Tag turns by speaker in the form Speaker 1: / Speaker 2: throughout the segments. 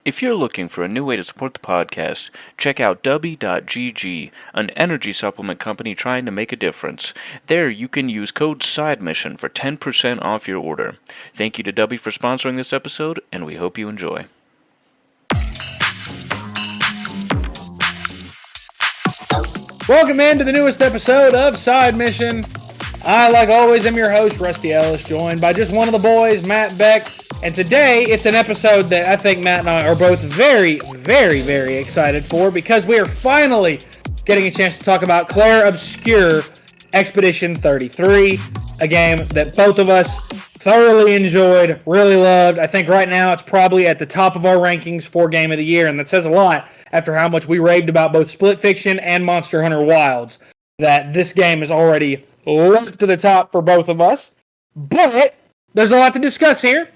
Speaker 1: If you're looking for a new way to support the podcast, check out Dubby.gg, an energy supplement company trying to make a difference. There you can use code SIDEMISSION for 10% off your order. Thank you to Dubby for sponsoring this episode, and we hope you enjoy.
Speaker 2: Welcome into the newest episode of Side Mission. I, like always, am your host, Rusty Ellis, joined by just one of the boys, Matt Beck. And today, it's an episode that I think Matt and I are both very, very, very excited for because we are finally getting a chance to talk about Clair Obscure Expedition 33, a game that both of us thoroughly enjoyed, really loved. I think right now it's probably at the top of our rankings for Game of the Year, and that says a lot after how much we raved about both Split Fiction and Monster Hunter Wilds, that this game is already leapt to the top for both of us. But there's a lot to discuss here.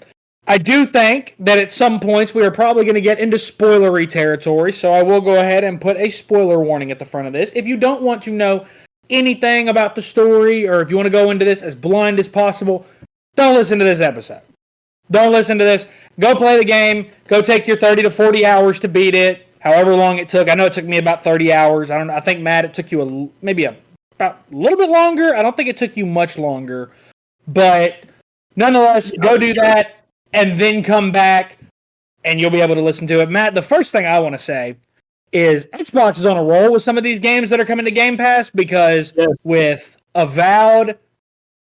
Speaker 2: I do think that at some points we are probably going to get into spoilery territory, so I will go ahead and put a spoiler warning at the front of this. If you don't want to know anything about the story, or if you want to go into this as blind as possible, don't listen to this episode. Don't listen to this. Go play the game. Go take your 30 to 40 hours to beat it, however long it took. I know it took me about 30 hours. I think, Matt, it took you about a little bit longer. I don't think it took you much longer. But nonetheless, go do that and then come back and you'll be able to listen to it. Matt, the first thing I want to say is Xbox is on a roll with some of these games that are coming to Game Pass because with Avowed,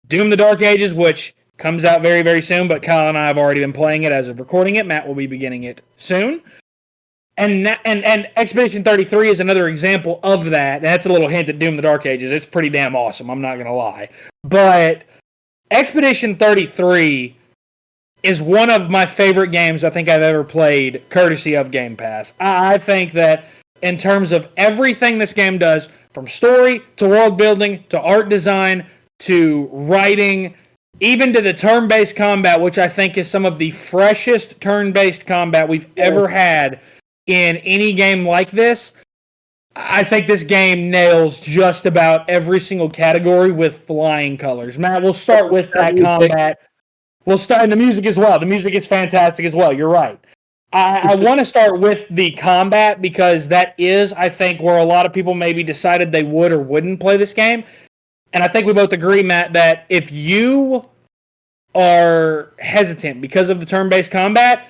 Speaker 2: Doom the Dark Ages, which comes out very, very soon, but Kyle and I have already been playing it as of recording it. Matt will be beginning it soon. And Expedition 33 is another example of that. And that's a little hint at Doom the Dark Ages. It's pretty damn awesome, I'm not going to lie. But Expedition 33 is one of my favorite games I think I've ever played, courtesy of Game Pass. I think that in terms of everything this game does, from story to world building to art design to writing, even to the turn-based combat, which I think is some of the freshest turn-based combat we've ever had in any game like this, I think this game nails just about every single category with flying colors. Matt, we'll start with that combat. We'll start, and the music as well. The music is fantastic as well. You're right. I want to start with the combat because that is, I think, where a lot of people maybe decided they would or wouldn't play this game. And I think we both agree, Matt, that if you are hesitant because of the turn-based combat,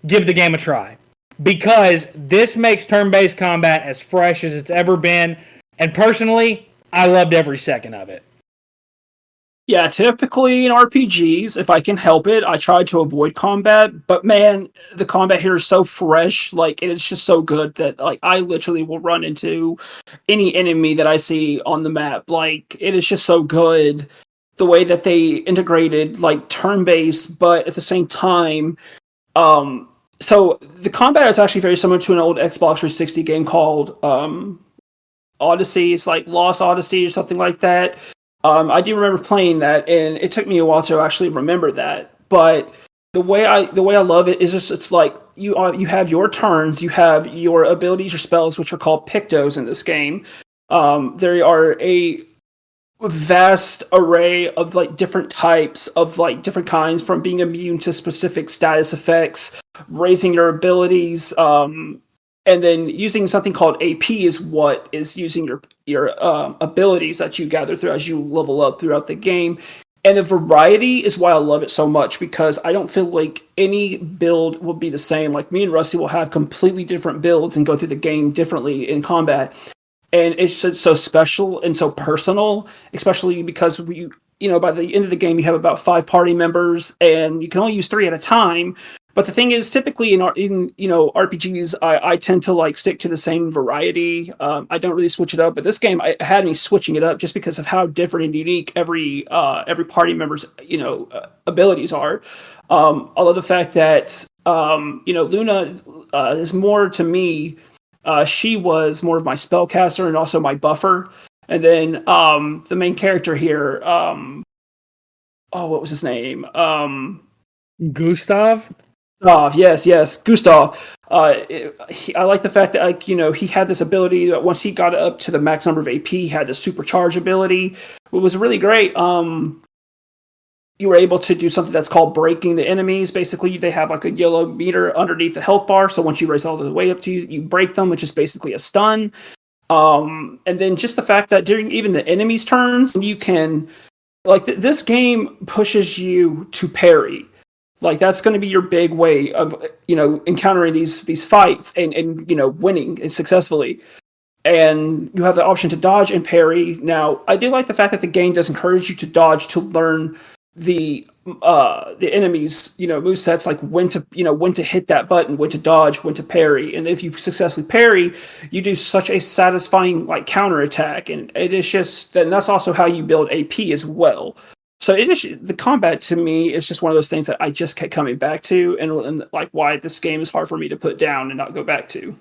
Speaker 2: give the game a try. Because this makes turn-based combat as fresh as it's ever been. And personally, I loved every second of it.
Speaker 3: Yeah, typically in RPGs, if I can help it, I try to avoid combat. But man, the combat here is so fresh. Like, it is just so good that I literally will run into any enemy that I see on the map. Like, it is just so good the way that they integrated turn-based, but at the same time, so the combat is actually very similar to an old Xbox 360 game called Odyssey. It's like Lost Odyssey or something like that. I do remember playing that, and it took me a while to actually remember that. But the way I love it is just it's like you have your turns, you have your abilities, your spells, which are called pictos in this game. There are a vast array of different types of different kinds, from being immune to specific status effects, raising your abilities, and then using something called AP is what is using your abilities that you gather through as you level up throughout the game. And the variety is why I love it so much, because I don't feel like any build will be the same. Like, me and Rusty will have completely different builds and go through the game differently in combat. And it's just so special and so personal, especially because by the end of the game, you have about 5 party members and you can only use 3 at a time. But the thing is, typically in RPGs, I tend to stick to the same variety. I don't really switch it up, but this game I had me switching it up just because of how different and unique every party member's abilities are. I love the fact that Luna is more to me. She was more of my spellcaster and also my buffer, and then the main character here. What was his name?
Speaker 2: Gustav.
Speaker 3: Yes, Gustav. I like the fact that he had this ability that once he got up to the max number of AP, he had the supercharge ability. It was really great. you were able to do something that's called breaking the enemies. Basically, they have like a yellow meter underneath the health bar. So once you raise all the way up to you, you break them, which is basically a stun. And then just the fact that during even the enemies' turns, you can like this game pushes you to parry. Like that's going to be your big way of encountering these fights and winning successfully. And you have the option to dodge and parry. Now, I do like the fact that the game does encourage you to dodge to learn the enemies movesets, like when to hit that button, when to dodge, when to parry. And if you successfully parry, you do such a satisfying like counter attack, and it is just, and that's also how you build AP as well. So it is, the combat to me is just one of those things that I just kept coming back to, and like why this game is hard for me to put down and not go back to.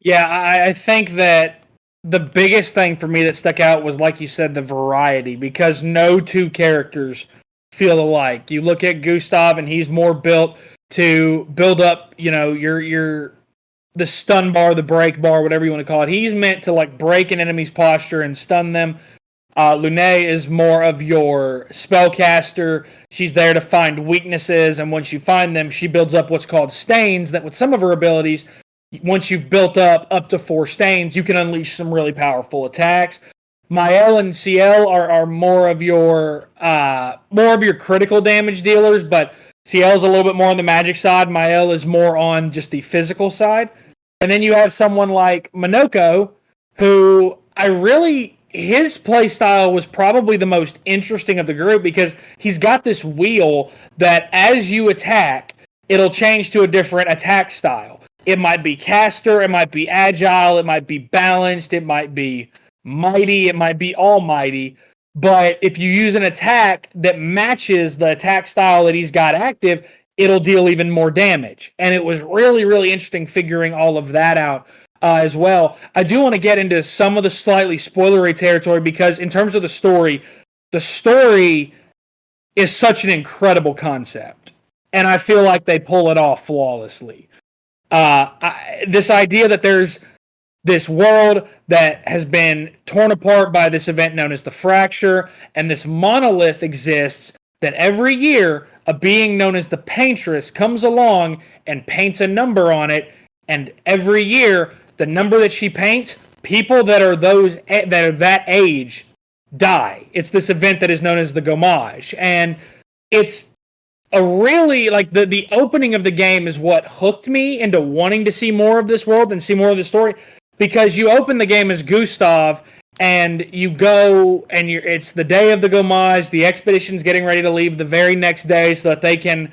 Speaker 2: Yeah, I think that the biggest thing for me that stuck out was, like you said, the variety, because no two characters feel alike. You look at Gustav, and he's more built to build up, your the stun bar, the break bar, whatever you want to call it. He's meant to like break an enemy's posture and stun them. Lune is more of your spellcaster. She's there to find weaknesses, and once you find them, she builds up what's called stains that with some of her abilities, once you've built up to 4 stains, you can unleash some really powerful attacks. Mael and Ciel are more of your critical damage dealers, but Ciel's a little bit more on the magic side. Mael is more on just the physical side. And then you have someone like Minoko, who his playstyle was probably the most interesting of the group, because he's got this wheel that as you attack, it'll change to a different attack style. It might be caster, it might be agile, it might be balanced, it might be mighty, it might be almighty. But if you use an attack that matches the attack style that he's got active, it'll deal even more damage. And it was really, really interesting figuring all of that out as well. I do want to get into some of the slightly spoilery territory, because in terms of the story is such an incredible concept. And I feel like they pull it off flawlessly. This idea that there's this world that has been torn apart by this event known as the Fracture, and this monolith exists that every year a being known as the Paintress comes along and paints a number on it, and every year the number that she paints, people that are that age die. It's this event that is known as the Gommage, and it's a really, like, the opening of the game is what hooked me into wanting to see more of this world and see more of the story, because you open the game as Gustav, and you go, and it's the day of the Gommage, the expedition's getting ready to leave the very next day so that they can,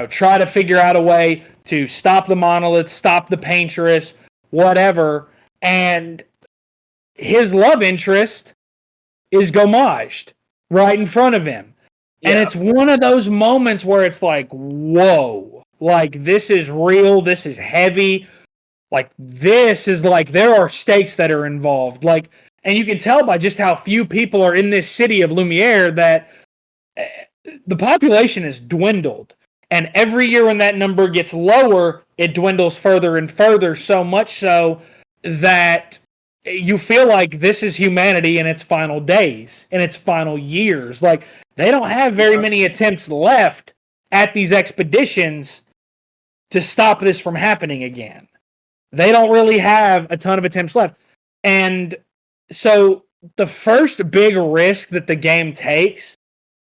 Speaker 2: try to figure out a way to stop the monolith, stop the Paintress, whatever, and his love interest is Gommaged right in front of him. Yeah. And it's one of those moments where it's like, whoa, like, this is real, this is heavy, like, this is like, there are stakes that are involved, like, and you can tell by just how few people are in this city of Lumiere that the population has dwindled. And every year when that number gets lower, it dwindles further and further, so much so that you feel like this is humanity in its final days, in its final years. Like, they don't have very many attempts left at these expeditions to stop this from happening again. They don't really have a ton of attempts left. And so the first big risk that the game takes,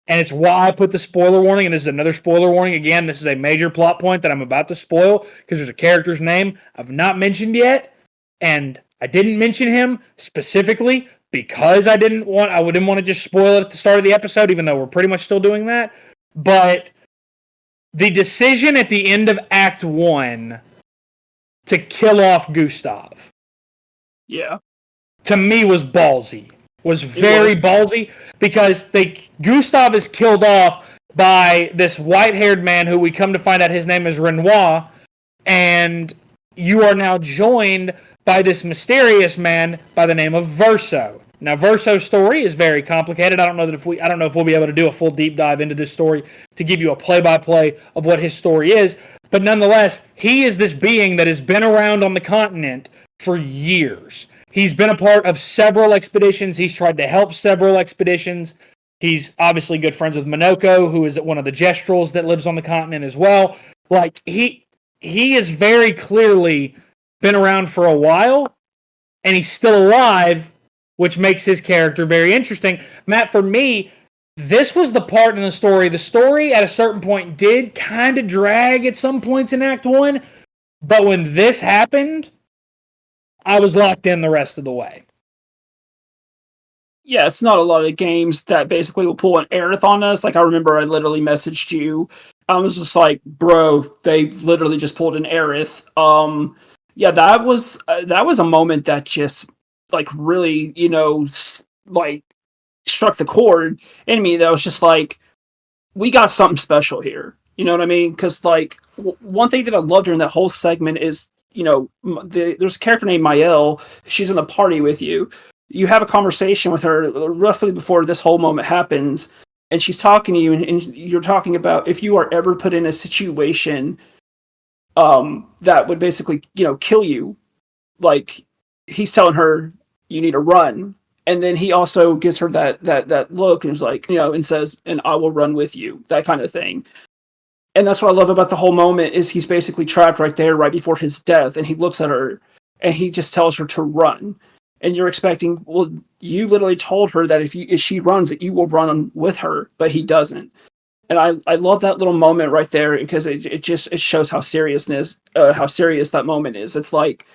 Speaker 2: and it's why I put the spoiler warning, and this is another spoiler warning. Again, this is a major plot point that I'm about to spoil, because there's a character's name I've not mentioned yet, and I didn't mention him specifically because I didn't want to just spoil it at the start of the episode, even though we're pretty much still doing that. But the decision at the end of Act 1 to kill off Gustav,
Speaker 3: yeah,
Speaker 2: to me was ballsy. Was very ballsy, because Gustav is killed off by this white-haired man who we come to find out his name is Renoir, and you are now joined by this mysterious man by the name of Verso. Now, Verso's story is very complicated. I don't know if we'll be able to do a full deep dive into this story to give you a play-by-play of what his story is, but nonetheless, he is this being that has been around on the continent for years. He's been a part of several expeditions. He's tried to help several expeditions. He's obviously good friends with Minoko, who is one of the Gestrels that lives on the continent as well. Like, he is very clearly been around for a while, and he's still alive, which makes his character very interesting. Matt, for me, this was the part in the story. The story at a certain point did kind of drag at some points in Act 1, but when this happened, I was locked in the rest of the way.
Speaker 3: Yeah, it's not a lot of games that basically will pull an Aerith on us. Like, I remember I literally messaged you. I was just like, bro, they literally just pulled an Aerith. Yeah, that was a moment that just, like, really, like, struck the chord in me. That was just like, we got something special here. You know what I mean? Because, like, one thing that I loved during that whole segment is, there's a character named Mael. She's in the party with you. You have a conversation with her roughly before this whole moment happens, and she's talking to you, and you're talking about if you are ever put in a situation that would basically, kill you. Like, he's telling her you need to run, and then he also gives her that look and is like, and says, and I will run with you, that kind of thing. And that's what I love about the whole moment is he's basically trapped right there, right before his death, and he looks at her, and he just tells her to run. And you're expecting, well, you literally told her that if she runs, that you will run with her, but he doesn't. And I love that little moment right there because it shows how serious that moment is. It's like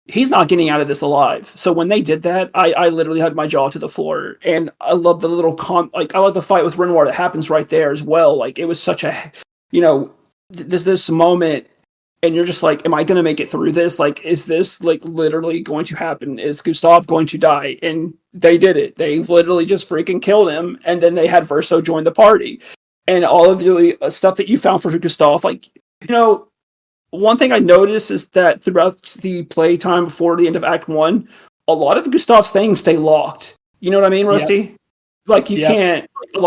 Speaker 3: he's not getting out of this alive. So when they did that, I literally had my jaw to the floor. And I love the little I love the fight with Renoir that happens right there as well. Like, it was such a, this moment. And you're just like, am I going to make it through this? Like, is this, like, literally going to happen? Is Gustav going to die? And they did it. They literally just freaking killed him. And then they had Verso join the party. And all of the stuff that you found for Gustav, like, one thing I noticed is that throughout the playtime before the end of Act 1, a lot of Gustav's things stay locked. You know what I mean, Rusty? Yep. Like, you can't, you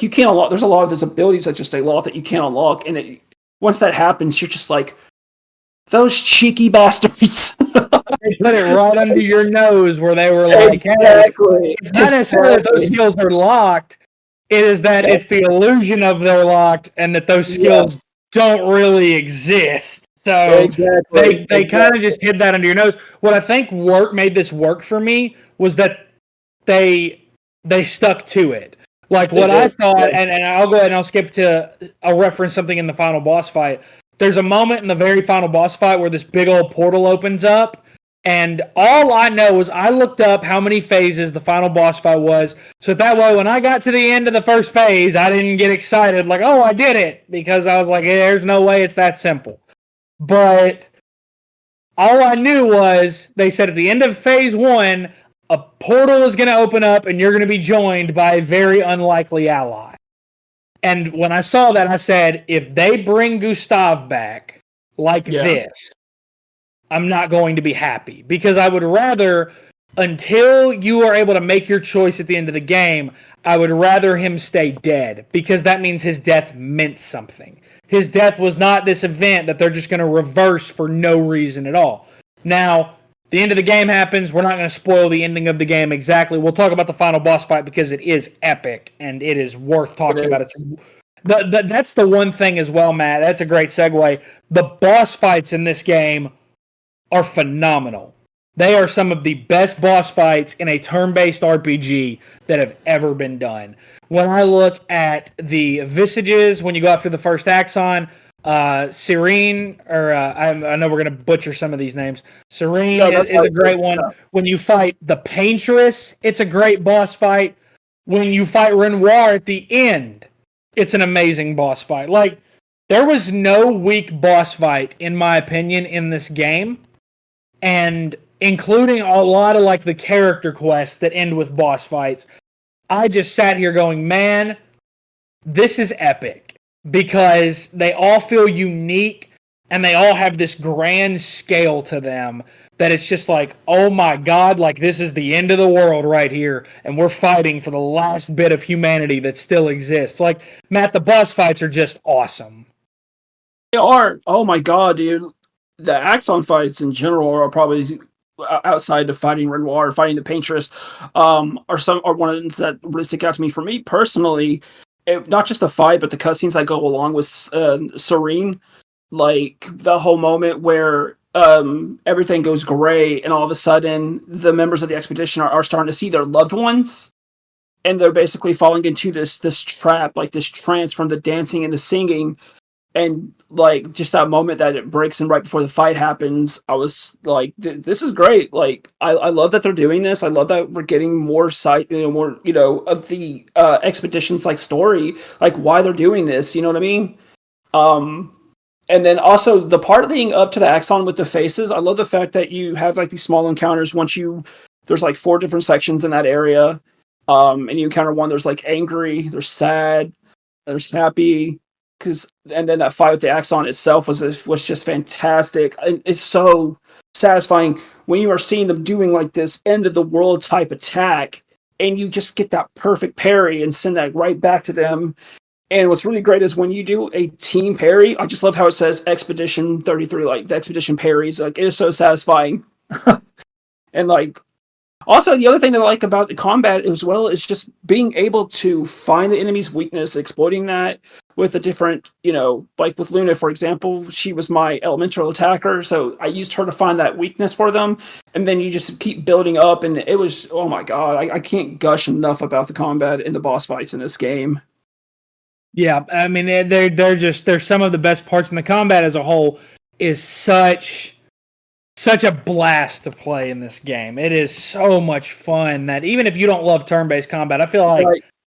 Speaker 3: can't unlock, there's a lot of his abilities that just stay locked that you can't unlock. And once that happens, you're just like, those cheeky bastards.
Speaker 2: They put it right under your nose where they were like,
Speaker 3: exactly.
Speaker 2: Hey, it's not necessarily that those skills are locked. It is that it's the illusion of they're locked and that those skills don't really exist. So they kind of just hid that under your nose. What I think made this work for me was that they stuck to it. Like, what I thought, and I'll go ahead and I'll skip to, I'll reference something in the final boss fight. There's a moment in the very final boss fight where this big old portal opens up, and all I know is I looked up how many phases the final boss fight was, so that way when I got to the end of the first phase, I didn't get excited like, oh, I did it, because I was like, hey, there's no way it's that simple. But all I knew was they said at the end of phase 1, a portal is going to open up, and you're going to be joined by a very unlikely ally. And when I saw that, I said, if they bring Gustav back like this, I'm not going to be happy. Because I would rather, until you are able to make your choice at the end of the game, I would rather him stay dead. Because that means his death meant something. His death was not this event that they're just going to reverse for no reason at all. Now, the end of the game happens. We're not going to spoil the ending of the game exactly. We'll talk about the final boss fight because it is epic and it is worth talking about. That's the one thing as well, Matt. That's a great segue. The boss fights in this game are phenomenal. They are some of the best boss fights in a turn-based RPG that have ever been done. When I look at the visages, when you go after the first Axon, Serene, or I know we're going to butcher some of these names. Serene is a great one. Yeah. When you fight the Paintress, it's a great boss fight. When you fight Renoir at the end, it's an amazing boss fight. Like, there was no weak boss fight, in my opinion, in this game. And including a lot of, like, the character quests that end with boss fights. I just sat here going, man, this is epic. Because they all feel unique and they all have this grand scale to them that it's just like, oh my God, like this is the end of the world right here. And we're fighting for the last bit of humanity that still exists. Like, Matt, the boss fights are just awesome.
Speaker 3: They are. Oh my God, dude. The Axon fights in general are probably outside of fighting Renoir, fighting the Paintress, are one of the ones that really stick out to me. For me personally, not just the fight, but the cutscenes that go along with Serene, like the whole moment where everything goes gray, and all of a sudden the members of the expedition are starting to see their loved ones, and they're basically falling into this trap, like this trance from the dancing and the singing. And like just that moment that it breaks in right before the fight happens, I was like, "This is great!" Like, I love that they're doing this. I love that we're getting more more of the expeditions like story, like why they're doing this. You know what I mean? And then also the part leading up to the Axon with the faces. I love the fact that you have like these small encounters. There's like 4 different sections in that area, and you encounter one. There's like angry, there's sad, there's happy. And then that fight with the Axon itself was just fantastic. And it's so satisfying when you are seeing them doing like this end of the world type attack, and you just get that perfect parry and send that right back to them. And what's really great is when you do a team parry. I just love how it says Expedition 33, like the Expedition parries. Like, it is so satisfying. And like, also, the other thing that I like about the combat as well is just being able to find the enemy's weakness, exploiting that with a different, like with Luna, for example, she was my elemental attacker, so I used her to find that weakness for them, and then you just keep building up, and it was, oh my god, I can't gush enough about the combat and the boss fights in this game.
Speaker 2: Yeah, I mean, they're some of the best parts, in the combat as a whole is such a blast to play in this game. It is so much fun that even if you don't love turn-based combat, I feel like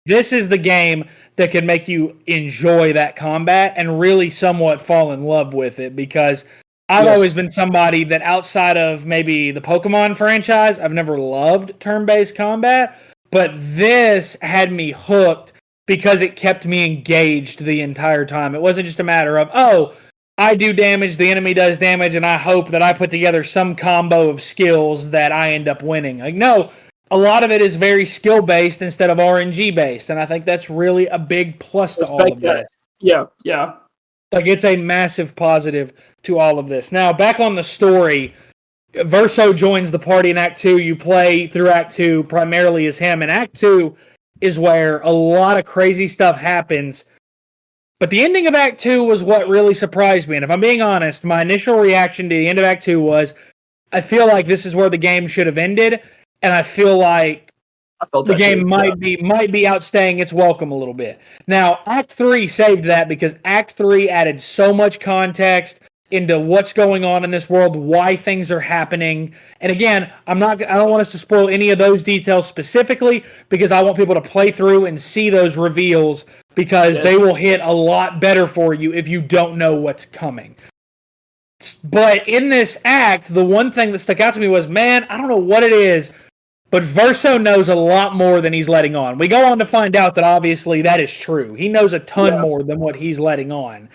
Speaker 2: this is the game that can make you enjoy that combat and really somewhat fall in love with it, because I've always been somebody that outside of maybe the Pokemon franchise, I've never loved turn-based combat, but this had me hooked because it kept me engaged the entire time. It wasn't just a matter of, oh, I do damage, the enemy does damage, and I hope that I put together some combo of skills that I end up winning. Like, no, a lot of it is very skill-based instead of RNG-based, and I think that's really a big plus to all of this.
Speaker 3: Yeah.
Speaker 2: Like, it's a massive positive to all of this. Now, back on the story, Verso joins the party in Act 2. You play through Act 2 primarily as him, and Act 2 is where a lot of crazy stuff happens. But the ending of Act 2 was what really surprised me. And if I'm being honest, my initial reaction to the end of Act 2 was, I feel like this is where the game should have ended, and I feel like the game might be outstaying its welcome a little bit. Now, Act 3 saved that because Act 3 added so much context into what's going on in this world, why things are happening. And again, I don't want us to spoil any of those details specifically, because I want people to play through and see those reveals, because they will hit a lot better for you if you don't know what's coming. But in this act, the one thing that stuck out to me was, man, I don't know what it is, but Verso knows a lot more than he's letting on. We go on to find out that obviously that is true. He knows a ton more than what he's letting on.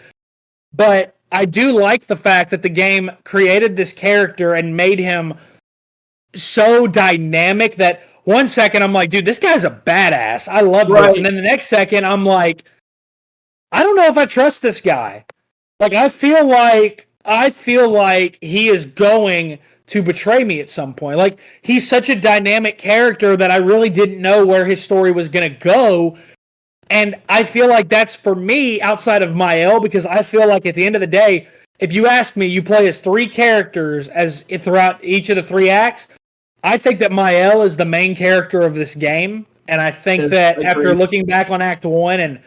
Speaker 2: But I do like the fact that the game created this character and made him so dynamic that one second I'm like, dude, this guy's a badass. I love this. And then the next second I'm like, I don't know if I trust this guy. Like, I feel like he is going to betray me at some point. Like, he's such a dynamic character that I really didn't know where his story was going to go. And I feel like that's, for me, outside of Mael, because I feel like at the end of the day, if you ask me, you play as 3 characters throughout each of the 3 acts. I think that Mael is the main character of this game, and I think that after looking back on Act 1 and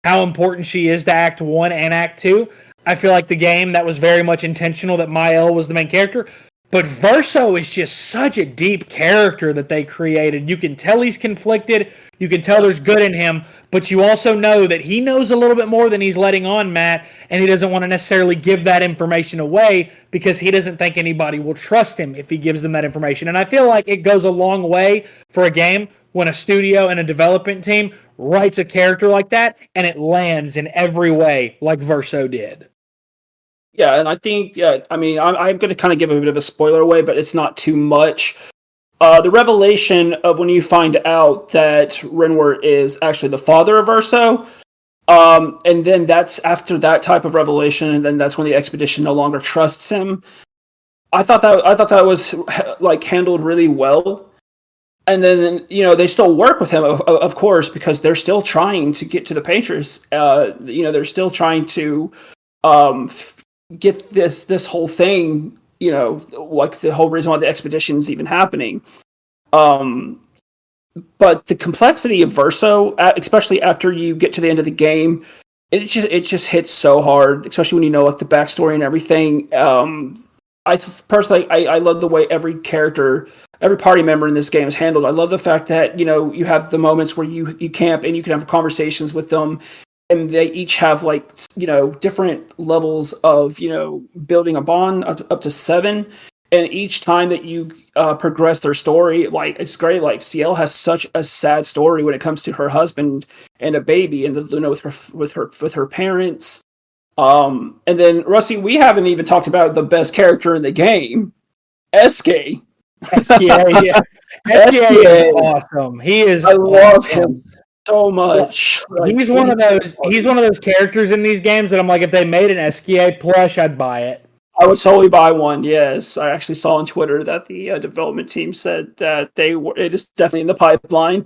Speaker 2: how important she is to Act 1 and Act 2, I feel like the game, that was very much intentional that Mael was the main character. But Verso is just such a deep character that they created. You can tell he's conflicted. You can tell there's good in him. But you also know that he knows a little bit more than he's letting on, Matt. And he doesn't want to necessarily give that information away because he doesn't think anybody will trust him if he gives them that information. And I feel like it goes a long way for a game when a studio and a development team writes a character like that and it lands in every way like Verso did.
Speaker 3: Yeah, and I think, I'm going to kind of give a bit of a spoiler away, but it's not too much. The revelation of when you find out that Renwart is actually the father of Verso, and then that's after that type of revelation, and then that's when the expedition no longer trusts him. I thought that was like handled really well. And then they still work with him, of course, because they're still trying to get to the Patriots. They're still trying to get this whole thing. Like the whole reason why the expedition is even happening. But the complexity of Verso, especially after you get to the end of the game, it just hits so hard, especially when you know like the backstory and everything. Personally, I love the way every character, every party member in this game is handled. I love the fact that you have the moments where you camp and you can have conversations with them, and they each have like different levels of building a bond up to 7. And each time that you progress their story, like it's great. Like Ciel has such a sad story when it comes to her husband and a baby, and with her parents. And then Rusty, we haven't even talked about the best character in the game, SK.
Speaker 2: SKA, yeah. SKA is awesome. He is.
Speaker 3: I love him so much.
Speaker 2: Like, he's one of those characters in these games that I'm like, if they made an SKA plush, I'd buy it.
Speaker 3: I would totally buy one. Yes, I actually saw on Twitter that the development team said that it is definitely in the pipeline.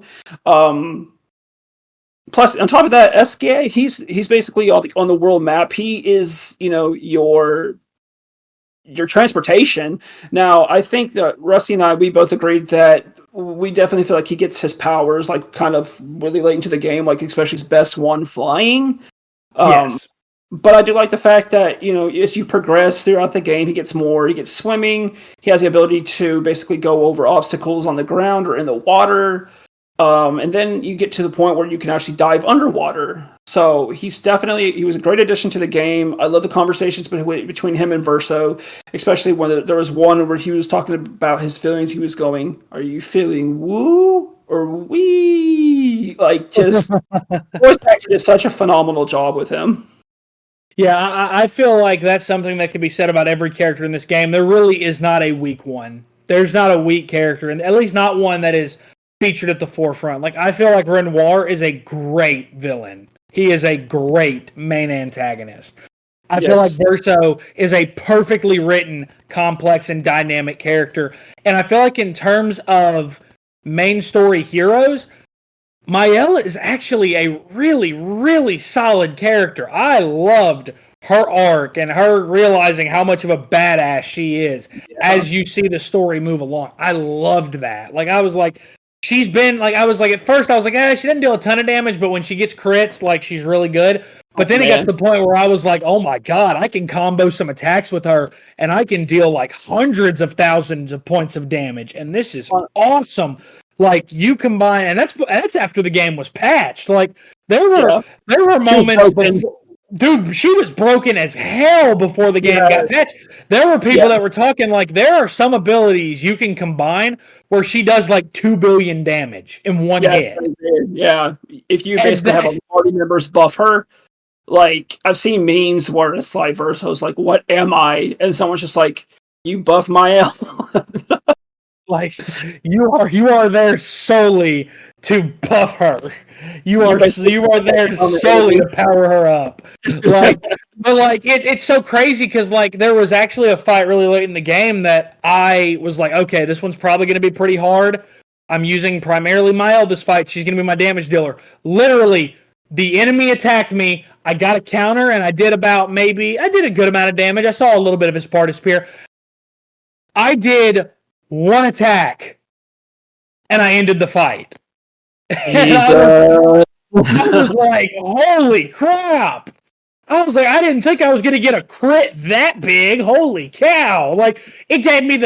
Speaker 3: Plus, on top of that, SKA, he's basically on the world map. He is your transportation. Now, I think that Rusty and I, we both agreed that we definitely feel like he gets his powers like kind of really late into the game, like especially his best one flying.
Speaker 2: Yes.
Speaker 3: But I do like the fact that, as you progress throughout the game, he gets swimming. He has the ability to basically go over obstacles on the ground or in the water. And then you get to the point where you can actually dive underwater. So he was a great addition to the game. I love the conversations between him and Verso, especially when there was one where he was talking about his feelings. He was going, "Are you feeling woo or wee?" Like, just voice actor did such a phenomenal job with him.
Speaker 2: Yeah, I feel like that's something that could be said about every character in this game. There really is not a weak one. There's not a weak character, and at least not one that is featured at the forefront. Like, I feel like Renoir is a great villain. He is a great main antagonist. I feel like Verso is a perfectly written, complex, and dynamic character. And I feel like in terms of main story heroes, Maëlle is actually a really, really solid character. I loved her arc and her realizing how much of a badass she is as you see the story move along. I loved that. Like, I was like, she's been, like, at first I was like, she didn't deal a ton of damage, but when she gets crits, like, she's really good. But then it got to the point where I was like, oh my God, I can combo some attacks with her, and I can deal, like, hundreds of thousands of points of damage, and this is awesome. Like, you combine, and that's after the game was patched. Like, there were moments before, dude, she was broken as hell before the game got patched. There were people that were talking like there are some abilities you can combine where she does like 2 billion damage in one hit.
Speaker 3: Yeah, if you basically have a party members buff her, like I've seen memes where it's like Verso's like, "What am I?" and someone's just like, "You buff Maëlle."
Speaker 2: Like, you are there solely to buff her. You are there solely to power her up. Like, but like it's so crazy because like there was actually a fight really late in the game that I was like, okay, this one's probably going to be pretty hard. I'm using primarily Maëlle this fight. She's going to be my damage dealer. Literally, the enemy attacked me. I got a counter and I did a good amount of damage. I saw a little bit of his part disappear. I did one attack, and I ended the fight. I was like, holy crap. I was like, I didn't think I was going to get a crit that big. Holy cow. Like, it gave me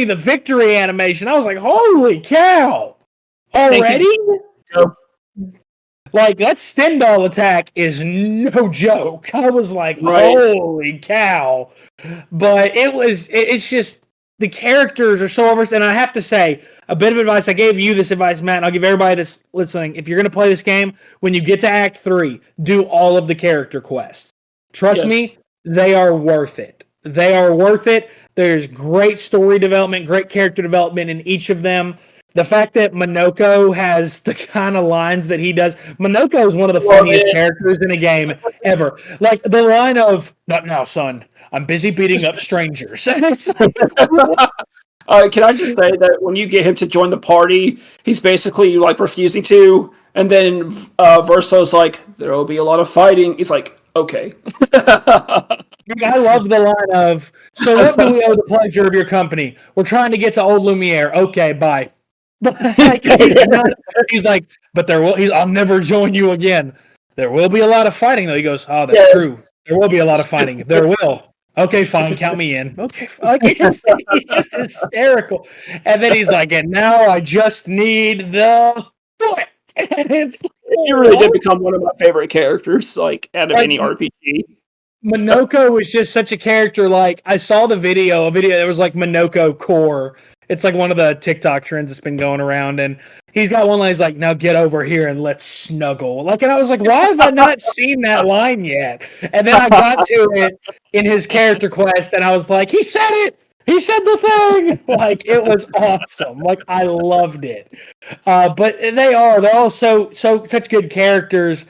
Speaker 2: the victory animation. I was like, holy cow. Already? Like, that Stendhal attack is no joke. I was like, holy cow. But it's just, the characters are so over, and I have to say, a bit of advice, I gave you this advice, Matt, and I'll give everybody this listening. If you're going to play this game, when you get to Act 3, do all of the character quests. Trust me, they are worth it. They are worth it. There's great story development, great character development in each of them. The fact that Minoko has the kind of lines that he does. Minoko is one of the funniest characters in a game ever. Like the line of, "Not now, son. I'm busy beating up strangers." And it's like,
Speaker 3: can I just say that when you get him to join the party, he's basically like refusing to, and then Verso's like, "There will be a lot of fighting." He's like, "Okay."
Speaker 2: I love the line of, "So what do we owe the pleasure of your company? We're trying to get to Old Lumiere. Okay, bye." Like, he's like, "But there will." I'll never join you again. There will be a lot of fighting, though. He goes, "Oh, that's true. There will be a lot of fighting. There will." Okay, fine. Count me in. Okay, like he's just hysterical. And then he's like, "And now I just need the foot." And it's like,
Speaker 3: He really did become one of my favorite characters, like out of any RPG.
Speaker 2: Minoko was just such a character. Like, I saw a video that was like Minoko Core. It's like one of the TikTok trends that's been going around, and he's got one line. He's like, "Now get over here and let's snuggle." Like, and I was like, "Why have I not seen that line yet?" And then I got to it in his character quest, and I was like, "He said it. He said the thing." Like, it was awesome. Like, I loved it. But they're all such good characters.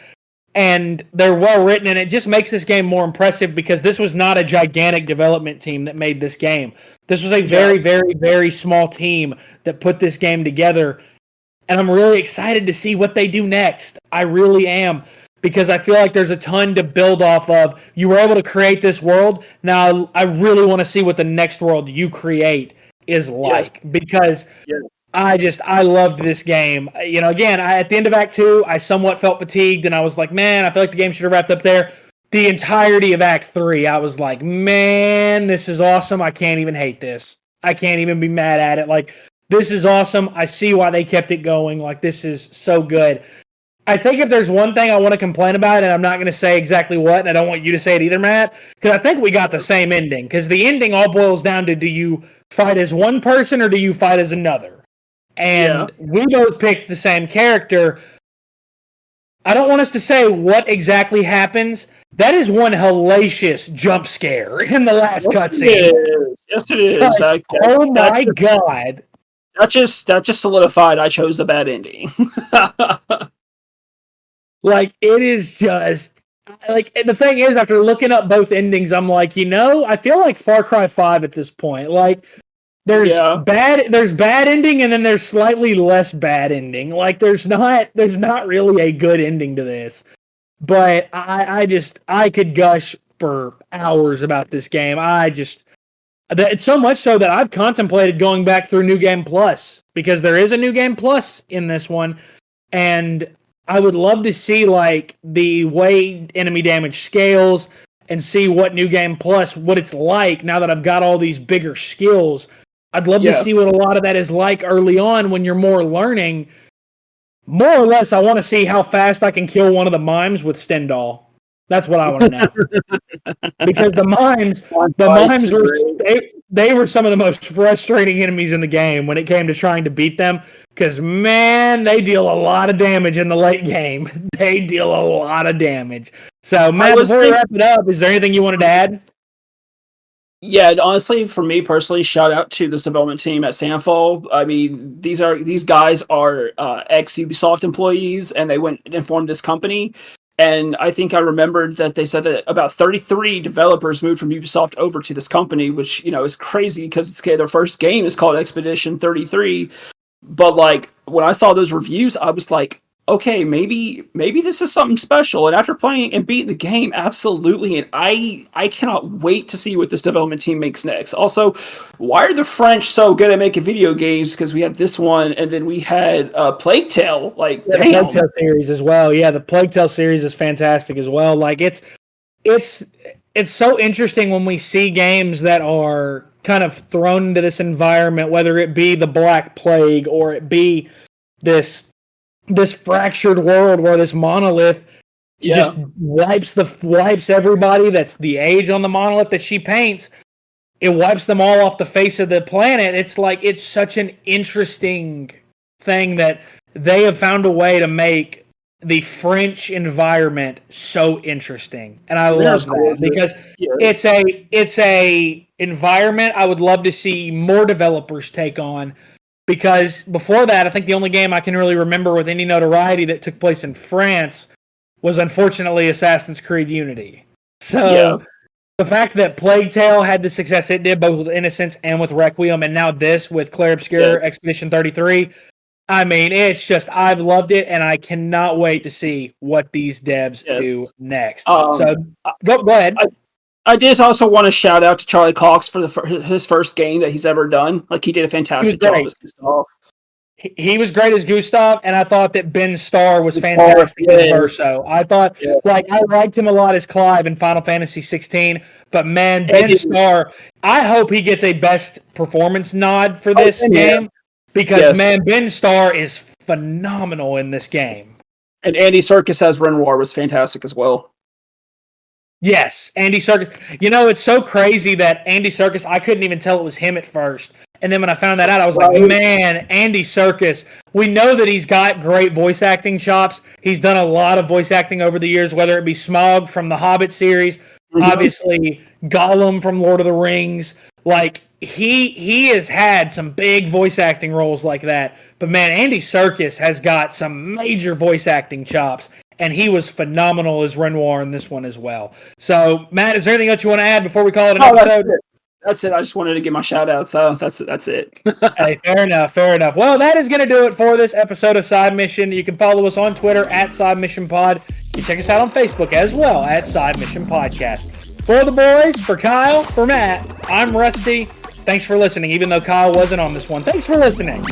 Speaker 2: And they're well written, and it just makes this game more impressive because this was not a gigantic development team that made this game. This was a very, very, very small team that put this game together, and I'm really excited to see what they do next. I really am, because I feel like there's a ton to build off of. You were able to create this world. Now, I really want to see what the next world you create is like, because I loved this game. You know, again, at the end of Act 2, I somewhat felt fatigued, and I was like, man, I feel like the game should have wrapped up there. The entirety of Act 3, I was like, man, this is awesome. I can't even hate this. I can't even be mad at it. Like, this is awesome. I see why they kept it going. Like, this is so good. I think if there's one thing I want to complain about, and I'm not going to say exactly what, and I don't want you to say it either, Matt, because I think we got the same ending. Because the ending all boils down to, do you fight as one person or do you fight as another? And we both picked the same character. I don't want us to say what exactly happens. That is one hellacious jump scare in the last cutscene.
Speaker 3: Yes, it is.
Speaker 2: Like, oh my god.
Speaker 3: That just solidified I chose the bad ending.
Speaker 2: Like, it is just... Like, and the thing is, after looking up both endings, I'm like, I feel like Far Cry 5 at this point. Like, there's bad ending, and then there's slightly less bad ending. Like, there's not really a good ending to this. But I could gush for hours about this game. It's so much so that I've contemplated going back through New Game Plus, because there is a New Game Plus in this one, and I would love to see like the way enemy damage scales and see what New Game Plus, what it's like now that I've got all these bigger skills. I'd love to see what a lot of that is like early on when you're more learning. More or less, I want to see how fast I can kill one of the mimes with Stendhal. That's what I want to know. Because the mimes were some of the most frustrating enemies in the game when it came to trying to beat them. Because, man, they deal a lot of damage in the late game. They deal a lot of damage. So, Matt, before we wrap it up, is there anything you wanted to add?
Speaker 3: Yeah, honestly, for me personally, shout out to this development team at Sandfall. I mean, these guys are ex Ubisoft employees, and they went and formed this company. And I think I remembered that they said that about 33 developers moved from Ubisoft over to this company, which, is crazy because their first game is called Expedition 33. But like when I saw those reviews, I was like, okay, maybe this is something special. And after playing and beating the game, absolutely. And I cannot wait to see what this development team makes next. Also, why are the French so good at making video games? Because we had this one, and then we had Plague Tale. Like, damn.
Speaker 2: The Plague Tale series as well. Yeah, the Plague Tale series is fantastic as well. Like, it's so interesting when we see games that are kind of thrown into this environment, whether it be the Black Plague or it be this fractured world where this monolith just wipes everybody. That's the age on the monolith that she paints. It wipes them all off the face of the planet. It's like, it's such an interesting thing that they have found a way to make the French environment so interesting. And I love that because it's a environment I would love to see more developers take on, because before that, I think the only game I can really remember with any notoriety that took place in France was unfortunately Assassin's Creed Unity. So the fact that Plague Tale had the success it did, both with Innocence and with Requiem, and now this with Clair Obscure Expedition 33, I mean, it's just, I've loved it, and I cannot wait to see what these devs do next. So go ahead.
Speaker 3: I just also want to shout out to Charlie Cox for his first game that he's ever done. Like, he did a fantastic job as Gustav.
Speaker 2: He was great as Gustav, and I thought that Ben Starr was fantastic as Verso. I thought, I liked him a lot as Clive in Final Fantasy 16, but man, Ben Starr, I hope he gets a best performance nod for this game, because man, Ben Starr is phenomenal in this game.
Speaker 3: And Andy Serkis as Renoir was fantastic as well.
Speaker 2: Yes, Andy Serkis. You know, it's so crazy that Andy Serkis, I couldn't even tell it was him at first. And then when I found that out, I was like, man, Andy Serkis. We know that he's got great voice acting chops. He's done a lot of voice acting over the years, whether it be Smaug from the Hobbit series, obviously Gollum from Lord of the Rings. Like, he has had some big voice acting roles like that. But man, Andy Serkis has got some major voice acting chops. And he was phenomenal as Renoir in this one as well. So, Matt, is there anything else you want to add before we call it an episode?
Speaker 3: That's it. I just wanted to give my shout out. So that's it.
Speaker 2: Hey, fair enough. Well, that is going to do it for this episode of Side Mission. You can follow us on Twitter at Side Mission Pod. You can check us out on Facebook as well at Side Mission Podcast. For the boys, for Kyle, for Matt, I'm Rusty. Thanks for listening, even though Kyle wasn't on this one. Thanks for listening.